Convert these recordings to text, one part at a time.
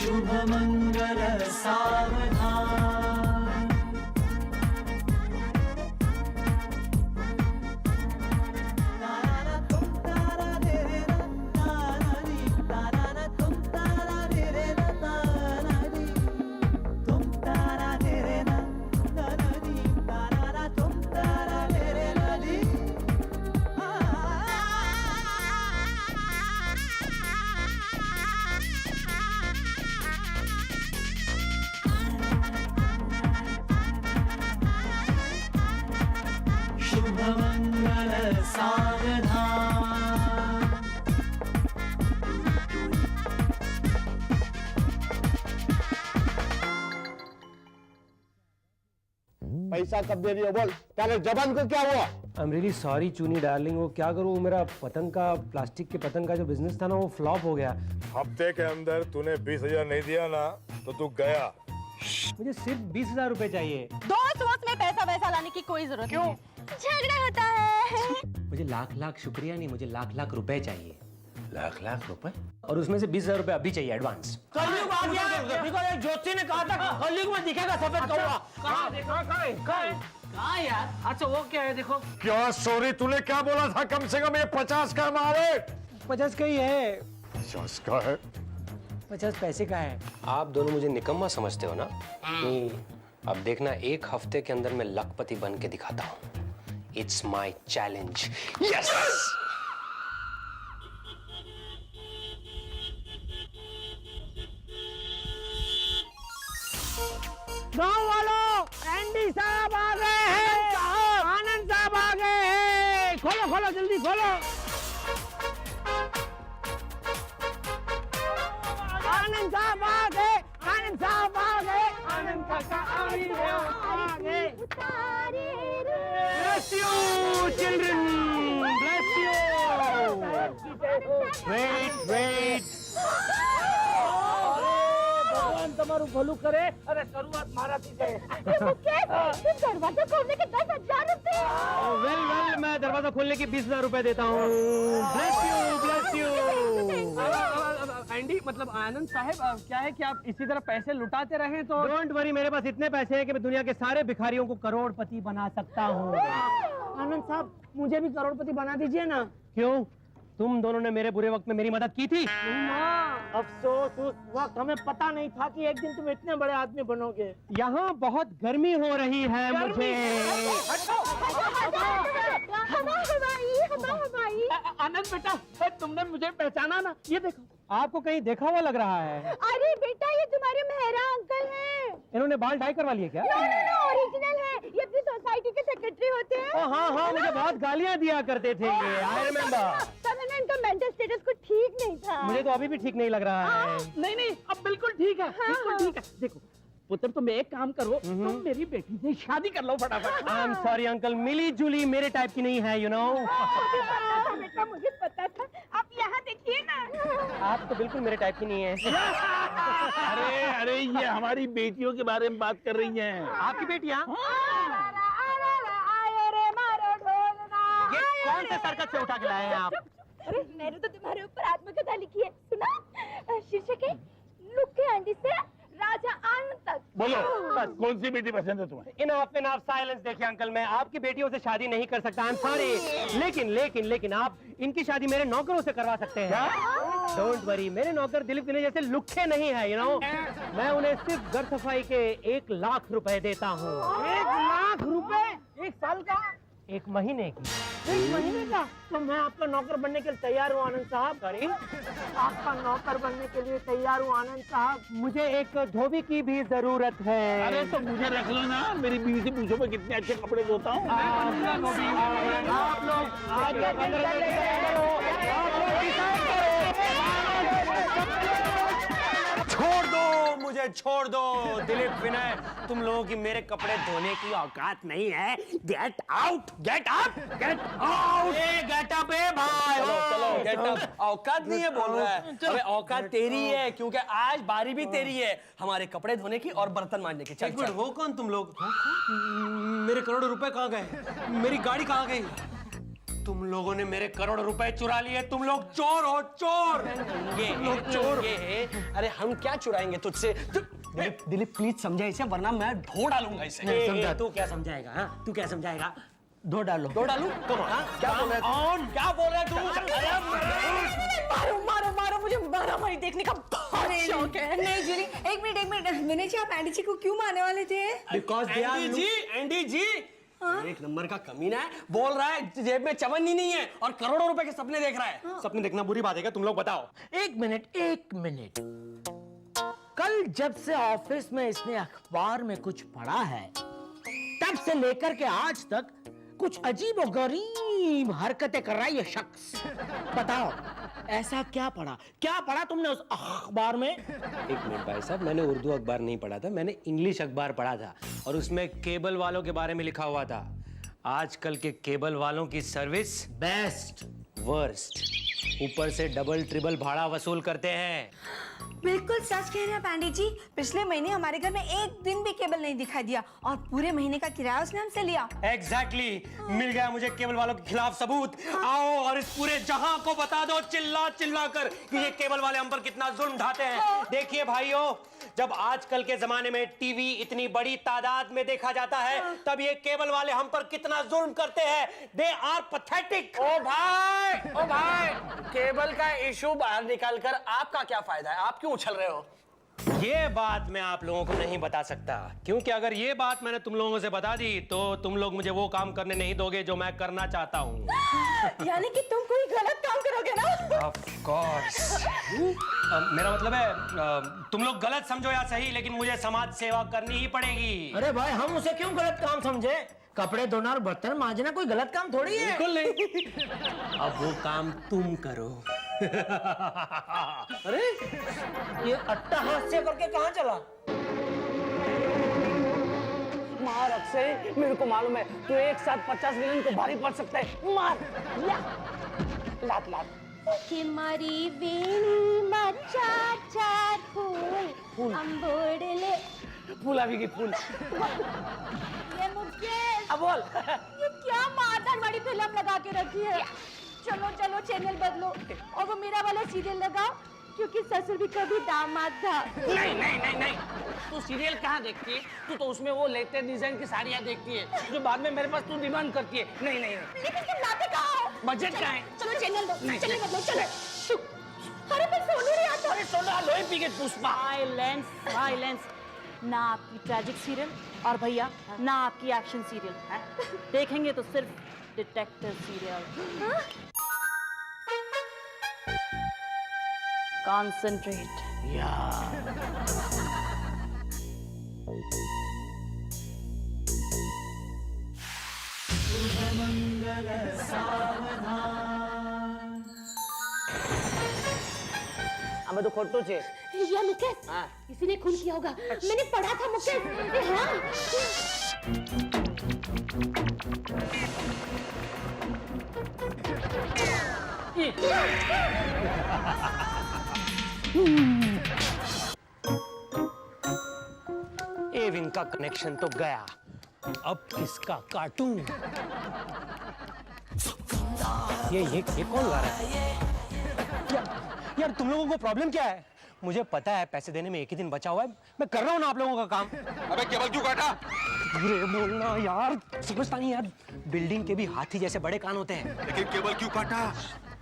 शुभ मंगल सावधान। शुभ मंगल सावधान। पैसा कब दे रही हो बोल, पहले जबान को क्या हुआ? I am really sorry Chuni darling, वो क्या करूँ, मेरा पतंग का, प्लास्टिक के पतंग का जो बिजनेस था ना वो फ्लॉप हो गया। हफ्ते के अंदर तूने 20,000 नहीं दिया ना तो तू गया। मुझे सिर्फ 20,000 रुपए चाहिए। दोस्त वोस्त में पैसा वैसा लाने की कोई जरूरत नहीं है। झगड़ा होता है। मुझे लाख लाख शुक्रिया नहीं, मुझे लाख लाख रुपए चाहिए। लाख लाख रुपए? और उसमें से 20,000 रुपए अभी चाहिए एडवांस। कलयुग आ गया। देखो ये ज्योति ने कहा था कलयुग में दिखेगा सफेद कौवा। कहाँ देखो कहाँ यार? अच्छा वो क्या है देखो। क्या सॉरी, तूने क्या बोला था? कम से कम ये 50 का मारे। 50 का ही है। 50 का है? 50 पैसे का है। आप दोनों मुझे निकम्मा समझते हो ना? अब देखना, एक हफ्ते के अंदर मैं लखपति बन के दिखाता हूँ। It's my challenge. यस। गाँव वालों, एंडी साहब आ गए हैं। आनंद साहब आ गए हैं। खोलो खोलो जल्दी खोलो। आनंद साहब आ गए। आनंद साहब आ गए। आनंद काका आ गए। Bless you, children. Bless you. Wait. भगवान तुम्हारू भलू करे। अरे शुरुआत मारा थी दरवाजा खोलने के 10,000 रुपए। वेल मैं दरवाजा खोलने की 20,000 रुपए देता हूँ। Bless you. एंडी मतलब आनंद साहब, क्या है कि आप इसी तरह पैसे लुटाते रहे तो। डोंट वरी, मेरे पास इतने पैसे हैं कि मैं दुनिया के सारे भिखारियों को करोड़पति बना सकता हूँ। आनंद साहब मुझे भी करोड़पति बना दीजिए ना। क्यों? तुम दोनों ने मेरे बुरे वक्त में मेरी मदद की थी। अफसोस उस वक्त हमें पता नहीं था कि एक दिन तुम इतने बड़े आदमी बनोगे। यहाँ बहुत गर्मी हो रही है मुझे। आनंद बेटा, तुमने मुझे पहचाना ना? ये देखो। आपको कहीं देखा हुआ लग रहा है। अरे बेटा, ये तुम्हारे मेहरा अंकल हैं। इन्होंने बाल डाई करवा लिए क्या? ओरिजिनल है। ये अपनी सोसाइटी के सेक्रेटरी होते हैं। हाँ, मुझे बहुत गालियाँ दिया करते थे ये। I remember. तब ना इनका मेंटल स्टेटस कुछ ठीक नहीं था। मुझे तो अभी भी ठीक नहीं लग रहा है। नहीं अब बिल्कुल ठीक है। बिल्कुल ठीक है। देखो पुत्र, तुम एक काम करो, तुम मेरी बेटी से शादी कर लो फटाफट। आई एम सॉरी अंकल, मिली जुली मेरे टाइप की नहीं है, यू नो। बेटा मुझे पता था। आप यहाँ देखिए ना। आप तो बिल्कुल मेरे टाइप की नहीं है। अरे ये हमारी बेटियों के बारे में बात कर रही हैं। आपकी बेटियाँ? ये कौन से सर्कस से उठा के लाए हैं आप? अरे मैंने तो तुम्हारे ऊपर आत्मकथा लिखी है, सुना? शीर्षक है लुक्के आंटी से राजा आनंद तक। बोलो बस, कौन सी बेटी पसंद है तुम्हें? Enough silence. देखिए अंकल, मैं आपकी बेटियों से शादी नहीं कर सकता। I am sorry. लेकिन आप इनकी शादी मेरे नौकरों से करवा सकते हैं। डोंट वरी, मेरे नौकर दिलीप विनय जैसे लुक्खे नहीं है, यू नो। मैं उन्हें सिर्फ घर सफाई के 1 लाख रुपए देता हूँ। 1 लाख रुपए? 1 साल का? 1 महीने की। 1 महीने का? तो मैं आपका नौकर बनने के लिए तैयार हूँ आनंद साहब। सॉरी, आपका नौकर बनने के लिए तैयार हूँ आनंद साहब। मुझे एक धोबी की भी जरूरत है। अरे तो मुझे रख लो ना, मेरी बीवी से पूछो मैं कितने अच्छे कपड़े धोता हूँ। आप लोग आगे मुझे छोड़ दो। दिलीप विनय, तुम लोगों की मेरे कपड़े धोने की औकात नहीं है। Get out. गेट अप भाई। चलो गेट अप। औकात नहीं है बोल रहा है। अबे औकात तेरी है, क्योंकि आज बारी भी तेरी है हमारे कपड़े धोने की और बर्तन मांजने की। चल चल। हो कौन तुम लोग? मेरे करोड़ों रुपए कहाँ गए? मेरी गाड़ी कहाँ गई? तुम लोगों ने मेरे करोड़ रुपए चुरा लिए, तुम लोग चोर हो, चोर। ये चोर। अरे हम क्या चुराएंगे तुझसे? दिलीप प्लीज समझा इसे, वरना मैं धो डालूंगा इसे। समझा। तू क्या समझाएगा? हाँ, तू क्या समझाएगा? धो डालो। धो डालू? Come on. क्या बोल रहा है तू? क्या बोल रहा है तू? मारो मारो मारो, मुझे मारामारी देखने का बहुत शौक है। नहीं जूली, एक मिनट, विनय जी आप एंडी जी को क्यों मारने वाले थे? बिकॉज एंडी जी एक नंबर का कमीना है, बोल रहा है जेब में चवन्नी नहीं है और करोड़ों रुपए के सपने देख रहा है। सपने देखना बुरी बात है क्या? तुम लोग बताओ। एक मिनट। कल जब से ऑफिस में इसने अखबार में कुछ पढ़ा है, तब से लेकर के आज तक कुछ अजीब और गरीब हरकतें कर रहा है ये शख्स। बताओ ऐसा क्या पढ़ा तुमने उस अखबार में? एक मिनट भाई साहब, मैंने उर्दू अखबार नहीं पढ़ा था, मैंने इंग्लिश अखबार पढ़ा था और उसमें केबल वालों के बारे में लिखा हुआ था। आजकल के केबल वालों की सर्विस बेस्ट, वर्स्ट, ऊपर से डबल ट्रिपल भाड़ा वसूल करते हैं। बिल्कुल सच कह रहे हैं पांडे जी। पिछले महीने हमारे घर में एक दिन भी केबल नहीं दिखाई दिया और पूरे महीने का किराया उसने हमसे लिया। एग्जैक्टली, मिल गया मुझे केबल वालों के खिलाफ सबूत। आओ और इस पूरे जहां को बता दो चिल्ला कर कि ये केबल वाले हम पर कितना जुल्म ढाते हैं। देखिए भाइयों, जब आजकल के जमाने में टीवी इतनी बड़ी तादाद में देखा जाता है, तब ये केबल वाले हम पर कितना जुल्म करते हैं। They are pathetic. ओ भाई, केबल का इशू बाहर निकाल कर आपका क्या फायदा है? आप क्यों उछल रहे हो? ये बात मैं आप लोगों को नहीं बता सकता, क्योंकि अगर ये बात मैंने तुम लोगों से बता दी तो तुम लोग मुझे वो काम करने नहीं दोगे जो मैं करना चाहता हूँ। यानी कि तुम कोई गलत काम करोगे ना? Of course। मेरा मतलब है तुम लोग गलत समझो या सही, लेकिन मुझे समाज सेवा करनी ही पड़ेगी। अरे भाई हम उसे क्यों गलत काम समझे? कपड़े धोना और बर्तन मांजना कोई गलत काम थोड़ी है। बिल्कुल नहीं। अब वो काम तुम करो। अरे ये अट्टहास्य करके कहाँ चला? मार अक्षय, मेरे को मालूम है तू एक साथ 50 विलन को भारी पड़ सकता है। मार लात कि मारी वेणी मचा चार फूल अंबोड़ले। फूल आ भी फूल। ये मुकेश, अब बोल। ये क्या मारदार वाली फिल्म लगा के रखी है? चलो चैनल बदलो और वो मेरा वाला सीरियल लगाओ, क्योंकि ससुर भी कभी दामाद था। नहीं, तू सीरियल कहाँ देखती है? तू तो उसमें वो लेटेस्ट डिजाइन की साड़ियाँ देखती है जो बाद में मेरे पास तू डिमांड करती है। नहीं, लेकिन तुम लाते कहाँ हो? बजट कहाँ है? चलो चैनल दो, चैनल बदलो, चलो। अरे मैं सोनू नहीं आता। अरे सोना लोही पी के पुष्पा। साइलेंस। ना आपकी ट्रैजिक सीरियल और भैया ना आपकी एक्शन सीरियल। देखेंगे तो सिर्फ डिटेक्टिव सीरियल। कॉन्सेंट्रेट। मंगल सावधान। हमें तो खोटो छे। ये मुकेश, किसी ने खून किया होगा। मैंने पढ़ा था मुकेश। एविन का कनेक्शन तो गया, अब किसका काटूं? ये कौन गा रहा है? यार तुम लोगों को प्रॉब्लम क्या है? मुझे पता है पैसे देने में एक ही दिन बचा हुआ है, मैं कर रहा हूँ ना आप लोगों का काम। अबे केबल क्यों काटा? धीरे बोलना यार, समझता नहीं यार। बिल्डिंग के भी हाथी जैसे बड़े कान होते हैं। लेकिन केबल क्यों काटा?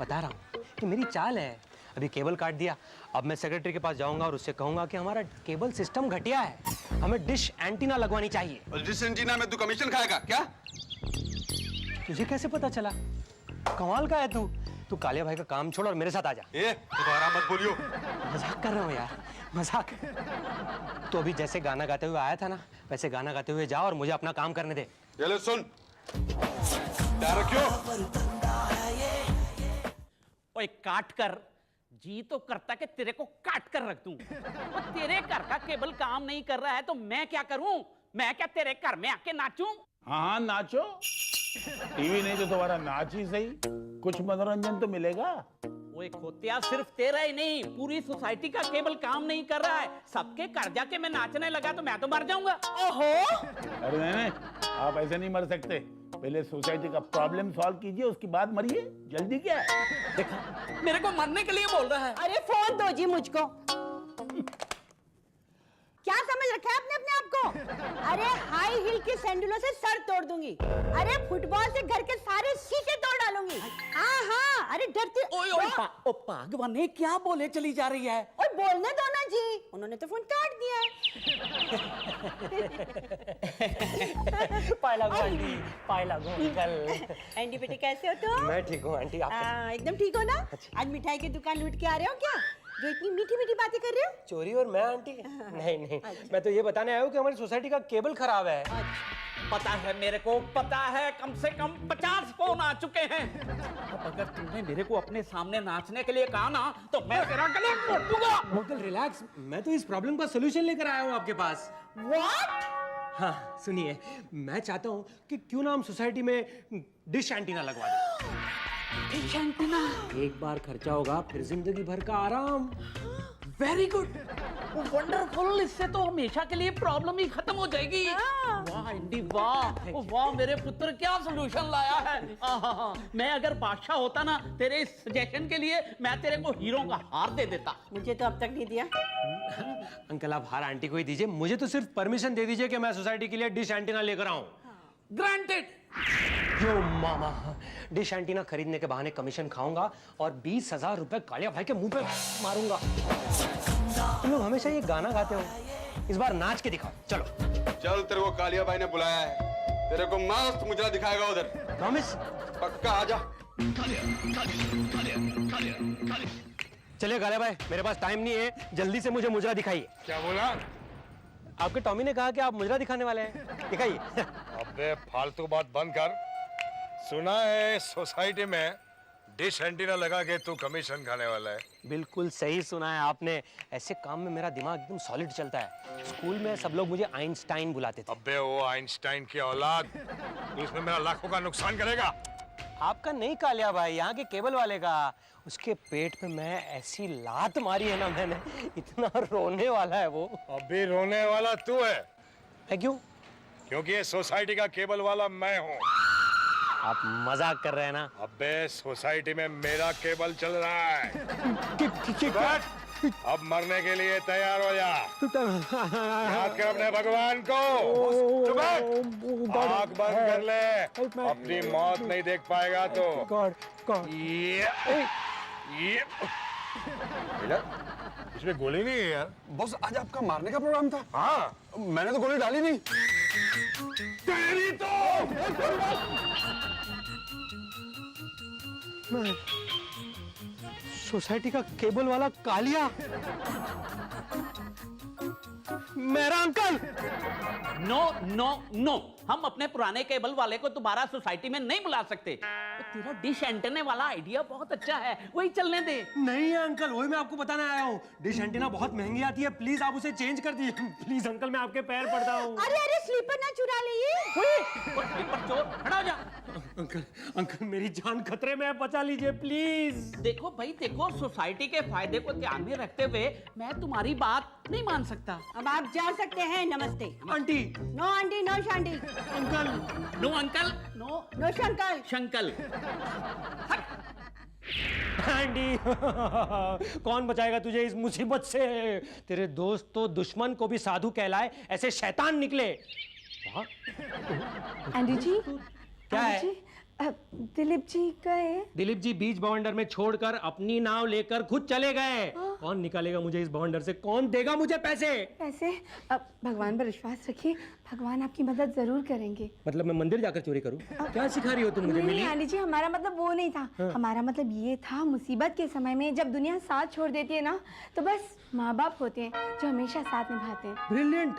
बता रहा हूँ कि मेरी चाल है। अभी केबल काट दिया, अब मैं सेक्रेटरी के पास जाऊंगा और उससे कहूंगा कि हमारा केबल सिस्टम घटिया है, हमें डिश एंटीना लगवानी चाहिए। और डिश एंटीना में तू कमीशन खाएगा क्या? तुझे कैसे पता चला? कमाल का है तू। तू कालिया भाई का काम छोड़ और मेरे साथ आ जा। दोबारा मत बोलियो। मजाक कर रहा हूँ यार, मजाक। तो अभी जैसे गाना गाते हुए आया था ना, वैसे गाना गाते हुए जा और मुझे अपना काम करने दे। ये ले सुन, क्या रखियो? ओए काट कर जी तो करता कि तेरे को काट कर रख दूं। तो तेरे घर का केबल काम नहीं कर रहा है तो मैं क्या करूं? मैं क्या तेरे घर में आके नाचूं? हाँ नाचो, टीवी नहीं तो तुम्हारा नाच ही सही, कुछ मनोरंजन तो मिलेगा। ओए खोतिया, सिर्फ तेरा ही नहीं पूरी सोसाइटी का केबल काम नहीं कर रहा है। सबके घर जाके मैं नाचने लगा तो मैं तो मर जाऊंगा। ओहो! अरे नहीं, आप ऐसे नहीं मर सकते। पहले सोसाइटी का प्रॉब्लम सॉल्व कीजिए, उसके बाद मरिए। जल्दी क्या है? देखा, मेरे को मरने के लिए बोल रहा है। अरे फोन दो जी मुझको। क्या समझ रखा है आपने अपने आप को? अरे हाई हील की सैंडलों से सर तोड़ दूंगी। अरे फुटबॉल से घर के सारे शीशे तोड़ डालूंगी। हाँ हाँ, अरे डरती। ओए ओ भगवान, ये क्या बोले चली जा रही है? और बोलने दो ना जी, उन्होंने तो फोन काट दिया है। पाए लागो आंटी, पाए लागो अंकल। एंडी बेटे कैसे हो तुम? मैं ठीक हूँ आंटी, आप एकदम ठीक हो ना? आज मिठाई की दुकान लूट के आ रहे हो क्या, जो इतनी मीठी मीठी बातें कर रहे हो? चोरी और मैं आंटी? नहीं नहीं, मैं तो ये बताने आया हूँ कि हमारी सोसाइटी का केबल खराब है। पता है मेरे को, पता है, कम से कम 50 फोन आ चुके हैं। अब अगर तुमने मेरे को अपने सामने नाचने के लिए कहा ना, तो मैं तेरा गला घोट दूंगा। अंकल रिलैक्स, मैं तो इस प्रॉब्लम का सोल्यूशन लेकर आया हूँ आपके पास। What? हाँ सुनिए, मैं चाहता हूँ कि क्यों ना हम सोसाइटी में डिश एंटीना लगवा दें। Dish antenna? एक बार खर्चा होगा, फिर जिंदगी भर का आराम। Very good, wonderful. इससे तो हमेशा के लिए प्रॉब्लम ही खत्म हो जाएगी। वाह एंडी वाह, वाह मेरे पुत्र, क्या सलूशन लाया है। मैं अगर बादशाह होता ना, तेरे इस सजेशन के लिए मैं तेरे को हीरो का हार दे देता। मुझे तो अब तक नहीं दिया। अंकल आप हार आंटी को ही दीजिए, मुझे तो सिर्फ परमिशन दे दीजिए कि मैं सोसाइटी के लिए डिश एंटीना लेकर आऊं। ग्रांटेड। यो मामा, डिश एंटीना खरीदने के बहाने कमीशन खाऊंगा और 20,000 रुपए कालिया भाई के मुंह पे मारूंगा। तुम लोग हमेशा ये गाना गाते हो, इस बार नाच के दिखाओ। चलो चल, तेरे को कालिया भाई ने बुलाया है, तेरे को मस्त मुजरा दिखाएगा उधर। प्रॉमिस? पक्का आजा। चलिए कालिया भाई, मेरे पास टाइम नहीं है, जल्दी से मुझे मुजरा दिखाइए। क्या बोला? आपके टॉमी ने कहा कि आप मुजरा दिखाने वाले हैं, दिखाइए। अबे फालतू बात बंद कर। सुना है सोसाइटी में डिश एंटीना लगा के तू कमीशन खाने वाला है। बिल्कुल सही सुना है आपने, ऐसे काम में मेरा दिमाग एकदम सॉलिड चलता है। स्कूल में सब लोग मुझे आइंस्टाइन बुलाते थे। अबे वो आइंस्टाइन की औलाद, तू इसमें मेरा लाखों का नुकसान करेगा। आपका नहीं कालिया भाई, यहाँ के केबल वाले का। उसके पेट पे मैं ऐसी लात मारी है ना मैंने, इतना रोने वाला है वो। अभी रोने वाला तू है। मैं क्यों? क्योंकि ये सोसाइटी का केबल वाला मैं हूँ। आप मजाक कर रहे हैं ना? अबे सोसाइटी में मेरा केबल चल रहा है। बैठ, अब मरने के लिए तैयार हो जा। याद कर अपने भगवान को। चुप बैठ, आँख बंद कर ले, अपनी मौत नहीं देख पाएगा तो। इसमें गोली नहीं है यार। बॉस, आज आपका मारने का प्रोग्राम था? हाँ, मैंने तो गोली डाली नहीं। तेरी तो सोसाइटी का केबल वाला कालिया मेरा अंकल। नो नो नो, हम अपने पुराने केबल वाले को दोबारा सोसाइटी में नहीं बुला सकते। तो तेरा डिश एंटीना वाला आइडिया बहुत अच्छा है, वही चलने दे। नहीं है अंकल, वही मैं आपको बताने आया हूँ। डिश एंटीना बहुत महंगी आती है, प्लीज आप उसे चेंज कर दीजिए। प्लीज अंकल, मैं आपके पैर पड़ता हूँ। अरे अरे, स्लीपर ना चुरा लिए। स्लीपर चोर, खड़ा हो जा। अंकल अंकल, मेरी जान खतरे में है, बचा लीजिए प्लीज। देखो भाई देखो, सोसाइटी के फायदे को ध्यान में रखते हुए मैं तुम्हारी बात नहीं मान सकता। अब आप जा सकते हैं। नमस्ते। Aunty. No aunty, no shanty. Uncle. No uncle, no shankle. Shankle. Aunty, कौन बचाएगा तुझे इस मुसीबत से? तेरे दोस्त तो दुश्मन को भी साधु कहलाए, ऐसे शैतान निकले। आंटी जी, क्या है? जी, दिलीप जी गए। दिलीप जी बीच बवंडर में छोड़कर अपनी नाव लेकर खुद चले गए। कौन निकालेगा मुझे इस बवंडर से? कौन देगा मुझे पैसे? पैसे? अब भगवान पर विश्वास रखिए, भगवान आपकी मदद जरूर करेंगे। मतलब मैं मंदिर जाकर चोरी करूं? क्या सिखा रही हो तुम मुझे? नहीं आंटी जी, हमारा मतलब वो नहीं था। हमारा मतलब ये था, मुसीबत के समय में जब दुनिया साथ छोड़ देती है ना, तो बस माँ बाप होते हैं जो हमेशा साथ निभाते हैं। ब्रिलियंट।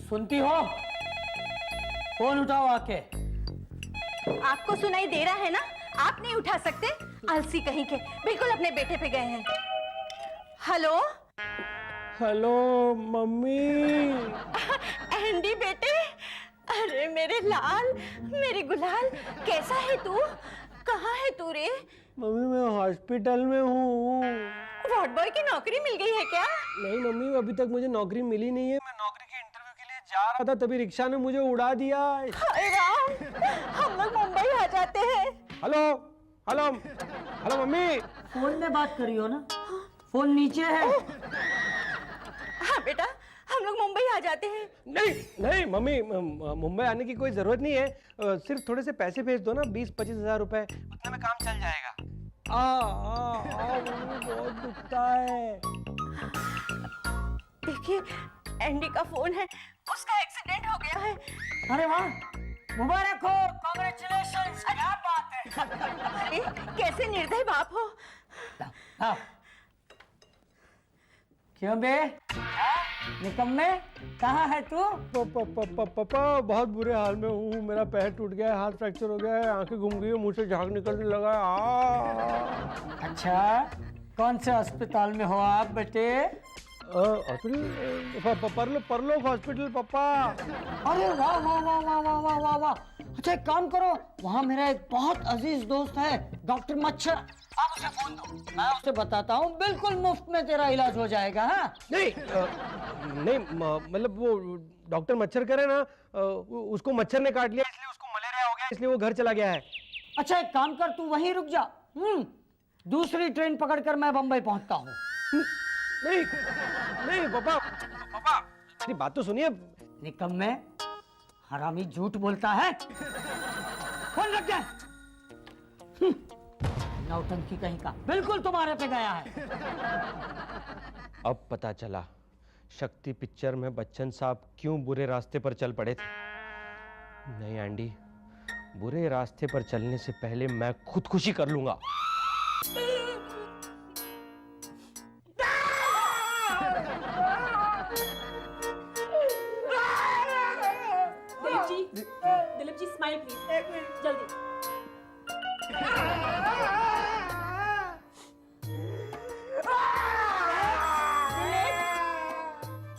सुनती हो? फोन उठाओ आके। आपको सुनाई दे रहा है ना? आप नहीं उठा सकते? आलसी कहीं के, बिल्कुल अपने बेटे पे गए हैं। Hello hello mummy. एंडी बेटे, अरे मेरे लाल, मेरे गुलाल, कैसा है तू? कहाँ है तू रे? मम्मी मैं हॉस्पिटल में हूँ। वार्ड बॉय की नौकरी मिल गई है क्या? नहीं मम्मी, अभी तक मुझे नौकरी मिली नहीं है। मैं नौकरी के इंटरव्यू के लिए जा रहा था, तभी रिक्शा ने मुझे उड़ा दिया। हाय राम, हम लोग मुंबई आ जाते हैं। Hello hello hello mummy. Phone में बात करी हो ना? फोन नीचे है। हाँ बेटा, हम लोग मुंबई आ जाते हैं। नहीं नहीं मम्मी, मुंबई आने की कोई जरूरत नहीं है। सिर्फ थोड़े से पैसे भेज दो ना, 20-25 हजार रुपए, उतने में काम चल जाएगा। मम्मी बहुत दुखता है। देखिए, एंडी का फोन है, उसका एक्सीडेंट हो गया है। अरे वाह, मुबारक हो, कांग्रेचुलेशंस, क्या बात है। अरे कैसे निर्दयी बाप हो। हाँ। क्यों बे, निकम्मे, कहाँ है तू? पापा बहुत बुरे हाल में हूँ। मेरा पैर टूट गया है, हाथ फ्रैक्चर हो गया है, आंखें घूम गई है, मुंह से झाग निकलने लगा है। अच्छा, कौन से अस्पताल में हो आप बेटे? परलोक हॉस्पिटल पापा। अरे वाह वाह वाह वाह वाह वाह वाह वाह। अच्छा एक काम करो, वहाँ मेरा एक बहुत अजीज दोस्त है डॉक्टर मच्छर, आप उसे फोन दो, मैं उसे बताता हूँ, बिल्कुल मुफ्त में तेरा इलाज हो जाएगा। हाँ नहीं नहीं मतलब वो डॉक्टर मच्छर करे ना, उसको मच्छर ने काट लिया, इसलिए उसको मलेरिया हो गया, इसलिए वो घर चला गया है। अच्छा एक काम कर, तू वहीं रुक जा, दूसरी ट्रेन पकड़कर मैं बम्बई पहुंचता हूँ। नहीं नहीं पापा, मेरी बात तो सुनिए। निकम्मे, हरामी झूठ बोलता है। फोन रख दे। नौटंकी कहीं का, बिल्कुल तुम्हारे पे गया है। अब पता चला शक्ति पिक्चर में बच्चन साहब क्यों बुरे रास्ते पर चल पड़े थे। नहीं एंडी, बुरे रास्ते पर चलने से पहले मैं खुदकुशी कर लूंगा। दिलीप जी स्माइल प्लीज, जल्दी।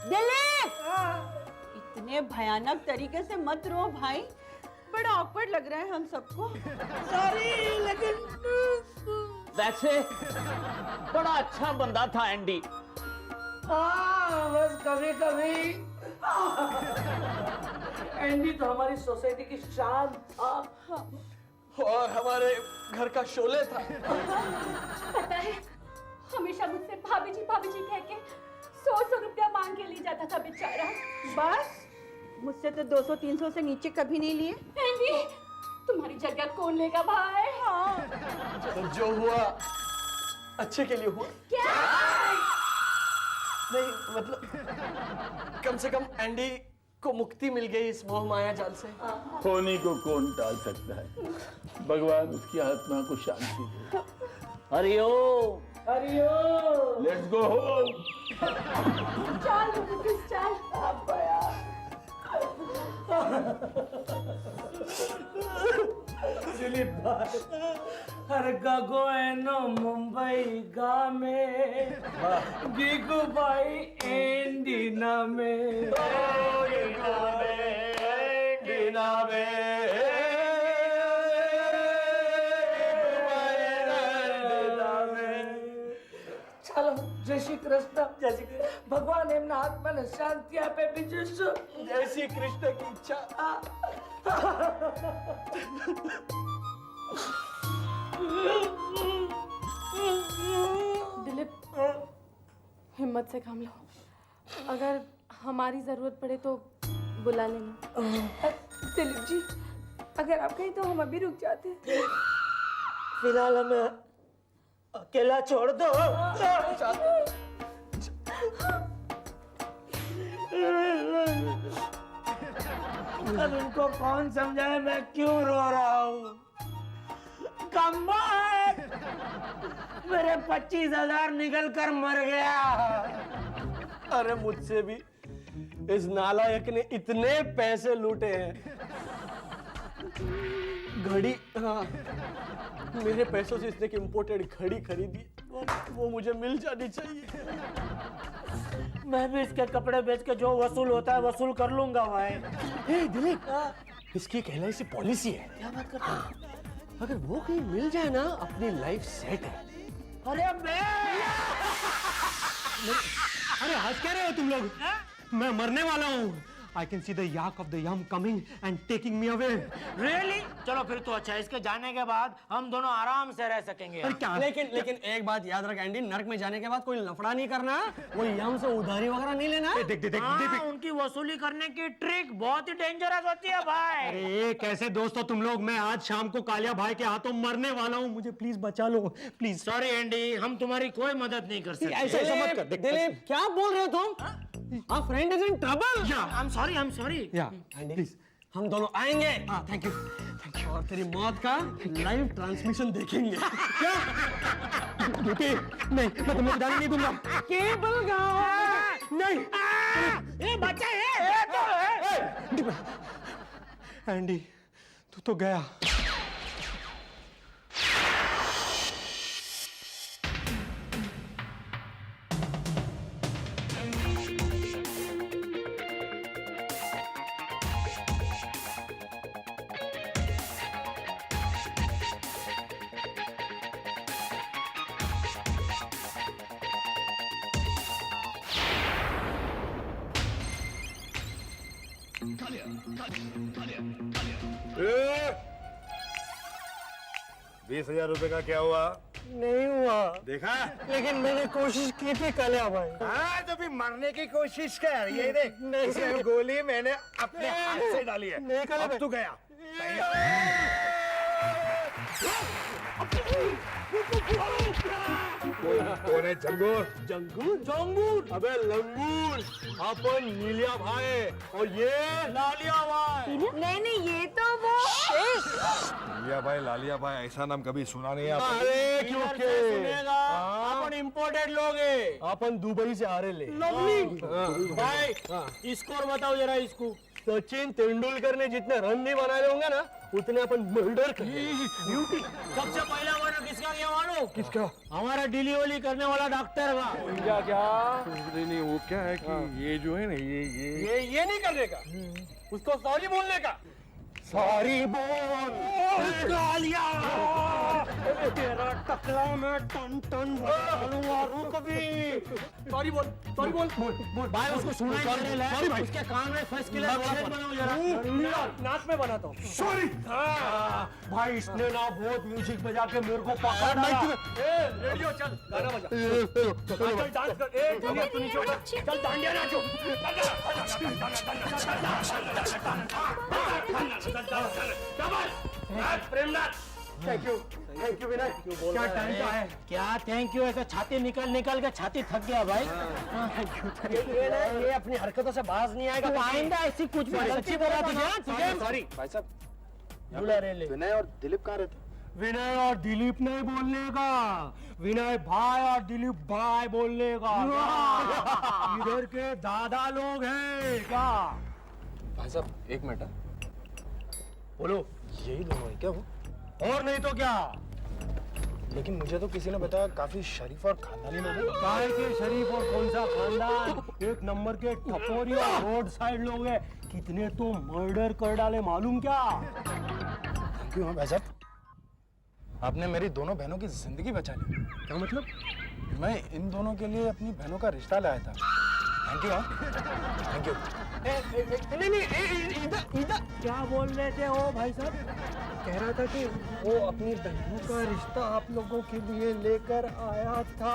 दिलीप, इतने भयानक तरीके से मत रो भाई, बड़ा ऑकवर्ड लग रहा है हम सबको। सॉरी, लेकिन वैसे बड़ा अच्छा बंदा था एंडी। बस कभी कभी एंडी तो हमारी सोसाइटी की शान था और हमारे घर का शोले था। पता है, हमेशा मुझसे भाभी जी कह के 100 रुपया मांग के ले जाता था बेचारा। बस मुझसे तो 200-300 से नीचे कभी नहीं लिए। एंडी, तुम्हारी जगह कौन लेगा भाई? हाँ। तो जो हुआ अच्छे के लिए हुआ। क्या? नहीं मतलब कम से कम एंडी को मुक्ति मिल गई इस मोह माया जाल से। होनी को कौन टाल सकता है, भगवान उसकी आत्मा को शांति दे। हरिओम हरिओम, लेट्स गो होम। चल चल। हर गगो एनो मुंबई गामे गिगु बाई एंडीना में चलो, जय श्री कृष्ण। जय श्री कृष्ण। भगवान एमना आत्मा शांति आपे, बीजू શું? जय श्री कृष्ण की इच्छा। दिलीप, हिम्मत से काम लो, अगर हमारी जरूरत पड़े तो बुला लेना। दिलीप जी, अगर आप कहें तो हम अभी रुक जाते। फिलहाल हमें अकेला छोड़ दो। अब इनको कौन समझाए मैं क्यों रो रहा हूँ। कमाल, मेरे 25,000 निकल कर मर गया। अरे मुझसे भी इस नालायक ने इतने पैसे लूटे हैं। घड़ी, हाँ, मेरे पैसों से इसने एक इम्पोर्टेड घड़ी खरीदी, वो मुझे मिल जानी चाहिए। मैं भी इसके कपड़े बेच के जो वसूल होता है वसूल कर लूंगा भाई। हे दिलीप, इसकी एक LIC पॉलिसी है। क्या बात करते हैं? अगर वो कहीं मिल जाए ना अपनी लाइफ सेट है। अरे अरे हंस क्या रहे हो तुम लोग? मैं मरने वाला हूँ। I can see the yak of the yam coming and taking me away. Really? चलो फिर तो अच्छा है, इसके जाने के बाद हम दोनों आराम से रह सकेंगे। अरे क्या? लेकिन एक बात याद रख एंडी, नर्क में जाने के बाद कोई लफड़ा नहीं करना, वो यम से उधारी वगैरह नहीं लेना। देख हाँ, उनकी वसूली करने की ट्रिक बहुत ही डेंजरस होती है भाई। अरे कैसे दोस्तों तुम लोग? मैं आज शाम को कालिया भाई के हाथों मरने वाला हूँ, मुझे प्लीज बचा लो प्लीज। सॉरी एंडी, हम तुम्हारी कोई मदद नहीं कर सकते। ऐसा मत कर। दिलीप क्या बोल रहे हो तुम? Our friend is in trouble. I'm sorry. Please हम दोनों आएंगे। Thank you. और तेरी मौत का लाइव ट्रांसमिशन देखेंगे। क्या? नहीं, मैं तुम्हें जाने नहीं दूंगा। केबल गाँव नहीं। ये बच्चा है। एंडी तू तो गया। ₹20,000 का क्या हुआ? नहीं हुआ, देखा? लेकिन मैंने कोशिश की थी कालिया भाई। हाँ तो भी मरने की कोशिश कर। ये देख, इसमें गोली मैंने अपने हाथ से डाली है। नहीं कालिया अब तू गया। कौन है? जंगूर अबे लंगूर, अपन नीलिया भाई और ये लालिया भाई। नहीं ये तो वो लालिया भाई ऐसा नाम कभी सुना नहीं आपने? अरे क्यों सुनेगा? अपन इम्पोर्टेड लोग हैं, अपन दुबई से आ रहे ले। भाई स्कोर बताओ जरा इसको। सचिन तेंदुलकर ने जितने रन नहीं बनाए होंगे ना, उतने अपन मर्डर ब्यूटी। सबसे पहला वाला किसका गया मालूम? किसका? हमारा डिलीवरी करने वाला डॉक्टर का। क्या? नहीं वो क्या है कि ये जो है ना ये नहीं करने का, उसको सॉरी बोलने का। सॉरी बोल कालिया, तेरा टकला में टन टन डालूंगा, रुक भी। सॉरी बोल भाई उसको सुना ही नहीं रहा है। भाई। उसके कान में फंस के लिए बनाओ जरा। नाच में बनाता हूँ। सॉरी भाई, इसने ना बहुत म्यूजिक बजा के मेरे को पकड़ डाला। रेडियो चल, गाना बजा। चल डांस कर। तू नीचे उतर। चल डांडिया नाचो। प्रेमनाथ, थैंक यू विनय। क्या टाइम का है? क्या थैंक यू? ऐसा छाती निकल के छाती थक गया भाई। ये अपनी हरकतों से बाज नहीं आएगा। तो आइंदा ऐसी कुछ भी सच्ची बोला तुझे। सॉरी भाई साहब, विनय और दिलीप कहाँ रहते? विनय और दिलीप नहीं बोलने का, विनय भाई और दिलीप भाई बोलने का। इधर के दादा लोग हैं क्या? भाई साहब एक मिनट। बोलो। यही दोनों है क्या वो? और नहीं तो क्या? लेकिन मुझे तो किसी ने बताया काफी शरीफ और खानदानी लोग हैं। काय के शरीफ और कौन सा खानदान, एक नंबर के टपोरी और रोड साइड लोग हैं। कितने तो मर्डर कर डाले मालूम क्या? क्यों भाई साहब, आपने मेरी दोनों बहनों की जिंदगी बचा ली। क्या मतलब? मैं इन दोनों के लिए अपनी बहनों का रिश्ता लाया था। Thank you. Thank you. नहीं, इधर क्या बोल रहे थे वो भाई साहब? कह रहा था कि वो अपनी बहनों का रिश्ता आप लोगों के लिए लेकर आया था।